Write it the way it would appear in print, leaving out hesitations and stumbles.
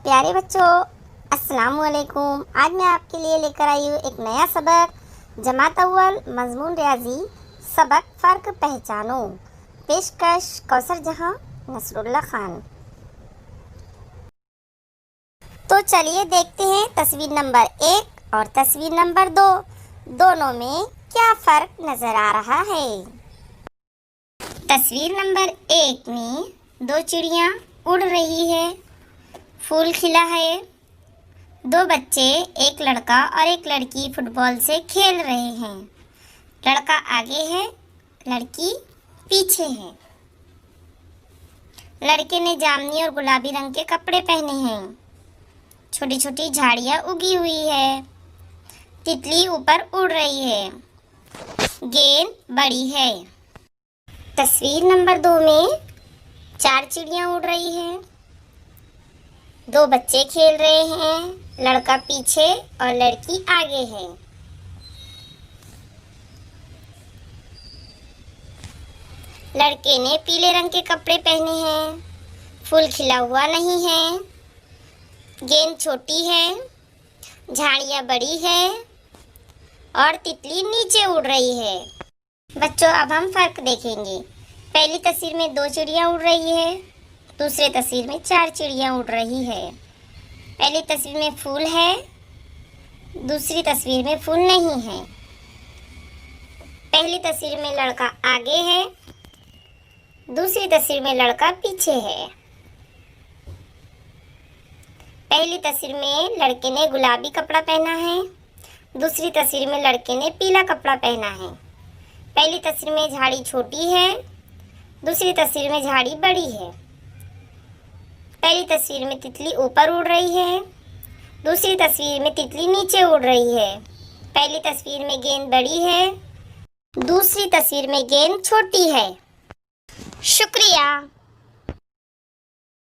प्यारे बच्चों, अस्सलाम वालेकुम। आज मैं आपके लिए लेकर आई हूँ एक नया सबक, जमात अव्वल मजमून रियाजी, सबक फ़र्क पहचानो। पेशकश कौसर जहां नसरुल्लाह खान। तो चलिए देखते हैं तस्वीर नंबर 1 और तस्वीर नंबर 2 दोनों में क्या फ़र्क नज़र आ रहा है। तस्वीर नंबर 1 में दो चिड़ियाँ उड़ रही है, फूल खिला है। दो बच्चे, एक लड़का और एक लड़की फुटबॉल से खेल रहे हैं। लड़का आगे है, लड़की पीछे है। लड़के ने जामुनी और गुलाबी रंग के कपड़े पहने हैं। छोटी छोटी झाड़ियाँ उगी हुई है। तितली ऊपर उड़ रही है। गेंद बड़ी है। तस्वीर नंबर 2 में 4 चिड़ियाँ उड़ रही हैं। दो बच्चे खेल रहे हैं, लड़का पीछे और लड़की आगे है। लड़के ने पीले रंग के कपड़े पहने हैं। फूल खिला हुआ नहीं है। गेंद छोटी है, झाड़ियाँ बड़ी है और तितली नीचे उड़ रही है। बच्चों, अब हम फर्क देखेंगे। पहली तस्वीर में 2 चिड़ियाँ उड़ रही है, दूसरे तस्वीर में 4 चिड़ियाँ उड़ रही है। पहली तस्वीर में फूल है, दूसरी तस्वीर में फूल नहीं है। पहली तस्वीर में लड़का आगे है, दूसरी तस्वीर में लड़का पीछे है। पहली तस्वीर में लड़के ने गुलाबी कपड़ा पहना है, दूसरी तस्वीर में लड़के ने पीला कपड़ा पहना है। पहली तस्वीर में झाड़ी छोटी है, दूसरी तस्वीर में झाड़ी बड़ी है। पहली तस्वीर में तितली ऊपर उड़ रही है, दूसरी तस्वीर में तितली नीचे उड़ रही है। पहली तस्वीर में गेंद बड़ी है, दूसरी तस्वीर में गेंद छोटी है। शुक्रिया।